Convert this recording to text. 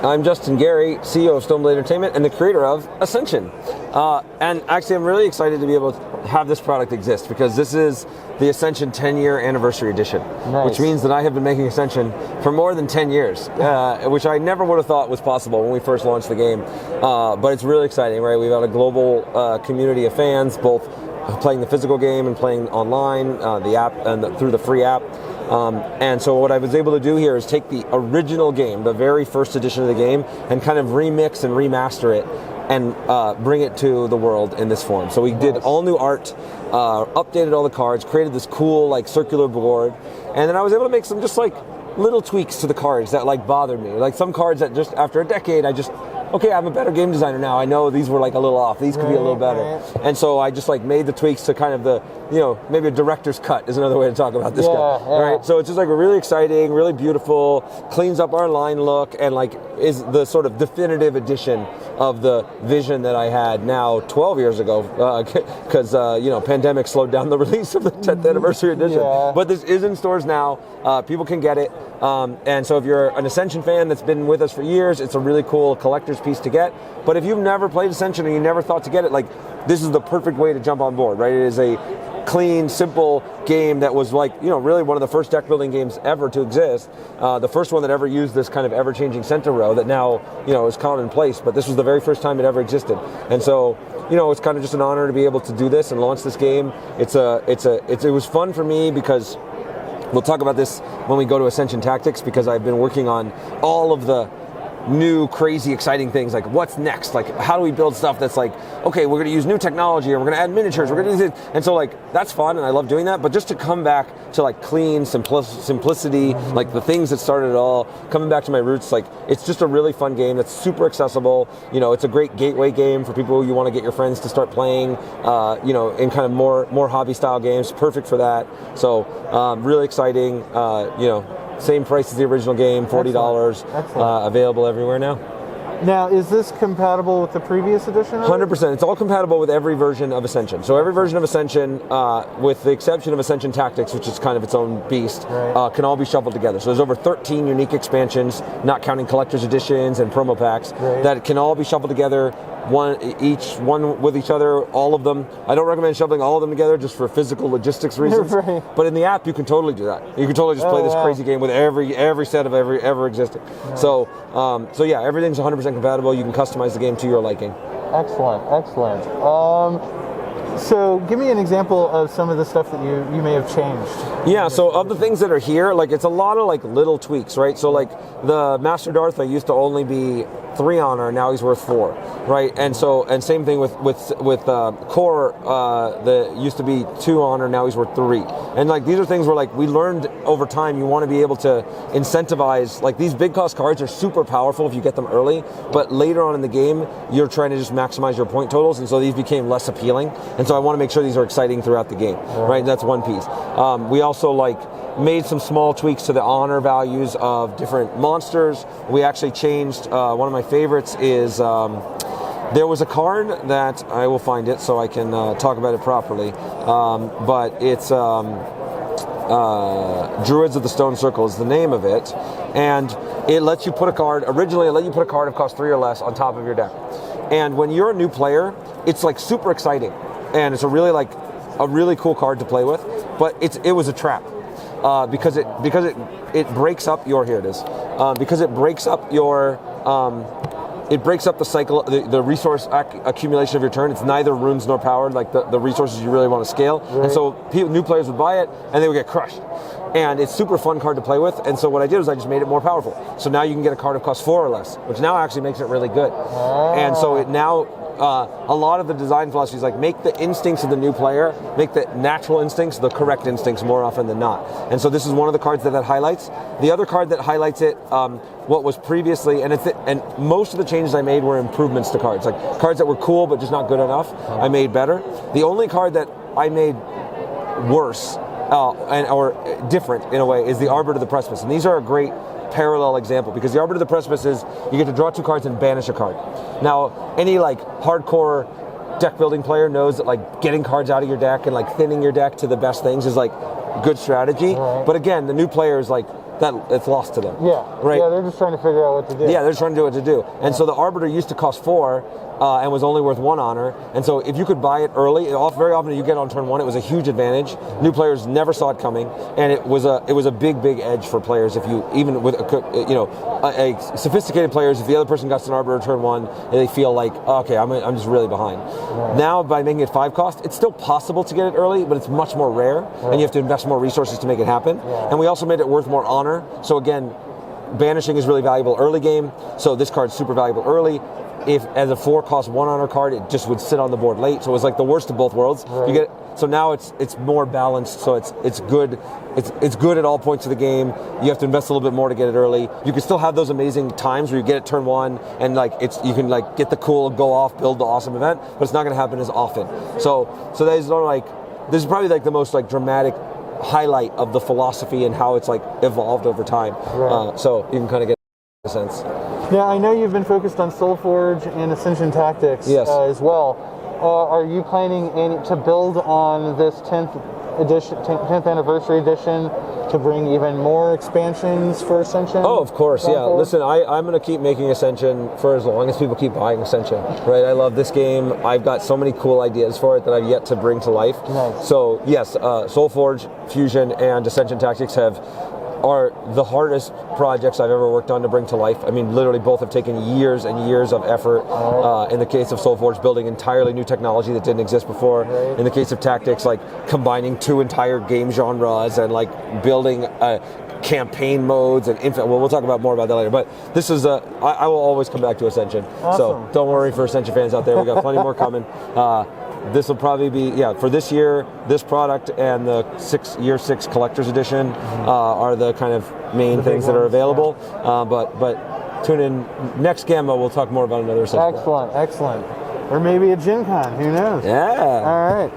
I'm Justin Gary, CEO of Stoneblade Entertainment and the creator of Ascension. And actually, I'm really excited to be able to have this product exist because this is the Ascension 10-year anniversary edition, which means that I have been making Ascension for more than 10 years, which I never would have thought was possible when we first launched the game. But it's really exciting, right? We've got a global community of fans, both playing the physical game and playing online, the app and through the free app. And so what I was able to do here is take the original game, the very first edition of the game, and kind of remix and remaster it and bring it to the world in this form. So we did all new art, updated all the cards, created this cool like circular board, and then I was able to make some just like little tweaks to the cards that like bothered me. Like some cards that just after a decade, okay, I'm a better game designer now. I know these were like a little off. These could be a little better. And so I just like made the tweaks to kind of the, maybe a director's cut is another way to talk about this guy. Right? So it's just like a really exciting, really beautiful, cleans up our line look, and like is the sort of definitive edition of the vision that I had now 12 years ago, because pandemic slowed down the release of the 10th anniversary edition. But this is in stores now. People can get it. And so if you're an Ascension fan that's been with us for years, it's a really cool collector's piece to get. But if you've never played Ascension and you never thought to get it, like this is the perfect way to jump on board, right? It is a clean, simple game that was like, really one of the first deck building games ever to exist. The first one that ever used this kind of ever-changing center row that now, is commonplace, but this was the very first time it ever existed. And so, it's kind of just an honor to be able to do this and launch this game. It was fun for me because we'll talk about this when we go to Ascension Tactics, because I've been working on all of the new, crazy, exciting things, like what's next? Like, how do we build stuff that's like, okay, we're going to use new technology, or we're going to add miniatures, we're going to do this. And so, like, that's fun, and I love doing that. But just to come back to, like, clean, simplicity, like the things that started it all, coming back to my roots, like, it's just a really fun game that's super accessible. It's a great gateway game for people who you want to get your friends to start playing, in kind of more hobby-style games. Perfect for that. So, really exciting, same price as the original game, $40, available everywhere now. Now, is this compatible with the previous edition? 100%. It's all compatible with every version of Ascension. So every version of Ascension, with the exception of Ascension Tactics, which is kind of its own beast, can all be shuffled together. So there's over 13 unique expansions, not counting collector's editions and promo packs, that can all be shuffled together, one with each other, all of them. I don't recommend shuffling all of them together just for physical logistics reasons. But in the app, you can totally do that. You can totally just play this crazy game with every set of ever existing. So yeah, everything's 100% compatible. You can customize the game to your liking. Excellent. So give me an example of some of the stuff that you may have changed. Yeah, so of the things that are here, like it's a lot of like little tweaks, right? So like the Master Darth used to only be 3 honor, now he's worth 4, right? And same thing with Core, that used to be 2 honor, now he's worth 3. And like these are things where like we learned over time, you want to be able to incentivize, like these big cost cards are super powerful if you get them early, but later on in the game, you're trying to just maximize your point totals, and so these became less appealing. And so I want to make sure these are exciting throughout the game, right? That's one piece. We also made some small tweaks to the honor values of different monsters. We actually changed, one of my favorites is, there was a card that, I will find it so I can talk about it properly, but it's Druids of the Stone Circle is the name of it, and it lets you put a card, originally it let you put a card of cost 3 or less on top of your deck. And when you're a new player, it's like super exciting, and it's a really cool card to play with, but it was a trap. Because it breaks up your, here it is, because it breaks up your, it breaks up the cycle, the resource accumulation of your turn. It's neither runes nor powered, like the resources you really want to scale. And so new players would buy it and they would get crushed. And it's super fun card to play with. And so what I did was I just made it more powerful. So now you can get a card of cost 4 or less, which now actually makes it really good. And so it now, a lot of the design philosophy is like make the instincts of the new player, make the natural instincts the correct instincts more often than not. And so this is one of the cards that highlights. The other card that highlights it, what was previously, and most of the changes I made were improvements to cards, like cards that were cool but just not good enough, I made better. The only card that I made worse, or different in a way, is the Arbiter of the Precipice. And these are a great parallel example, because the Arbiter of the Precipice is you get to draw 2 cards and banish a card. Now, any hardcore deck building player knows that getting cards out of your deck and thinning your deck to the best things is good strategy. But again, the new player is that it's lost to them. Yeah. Right. Yeah, they're just trying to figure out what to do. Yeah, they're trying to do what to do. And so the Arbiter used to cost 4 and was only worth 1 honor. And so if you could buy it early, very often you get on turn 1, it was a huge advantage. New players never saw it coming, and it was a big edge for players. If you, even with a sophisticated players, if the other person got an Arbiter turn 1, they feel like, okay, I'm just really behind. Right. Now by making it 5 cost, it's still possible to get it early, but it's much more rare, and you have to invest more resources to make it happen. Yeah. And we also made it worth more honor. So again, banishing is really valuable early game, so this card's super valuable early. If as a 4 cost 1 honor card, it just would sit on the board late, so it was like the worst of both worlds. Right. You get so now it's more balanced, so it's good. It's good at all points of the game. You have to invest a little bit more to get it early. You can still have those amazing times where you get it turn 1 and you can get the cool, go off, build the awesome event, but it's not going to happen as often. So that is this is probably the most dramatic highlight of the philosophy and how it's evolved over time. Right. So you can kind of get a sense. Yeah, I know you've been focused on Soulforge and Ascension Tactics as well. Are you planning to build on this 10th anniversary edition to bring even more expansions for Ascension? Oh, of course, yeah. Forward? Listen, I'm going to keep making Ascension for as long as people keep buying Ascension, right? I love this game. I've got so many cool ideas for it that I've yet to bring to life. Nice. So, yes, Soulforge, Fusion, and Ascension Tactics are the hardest projects I've ever worked on to bring to life. I mean, literally both have taken years and years of effort. In the case of Soulforge, building entirely new technology that didn't exist before. Right. In the case of Tactics, combining 2 entire game genres and building campaign modes and we'll talk about more about that later. But this is I will always come back to Ascension. Awesome. So don't worry for Ascension fans out there. We got plenty more coming. This will probably be, for this year, this product and the year 6 collector's edition are the kind of main things that are available. Yeah. But tune in next GAMA, we'll talk more about another Ascension. Excellent. Or maybe a Gen Con, who knows? Yeah. All right.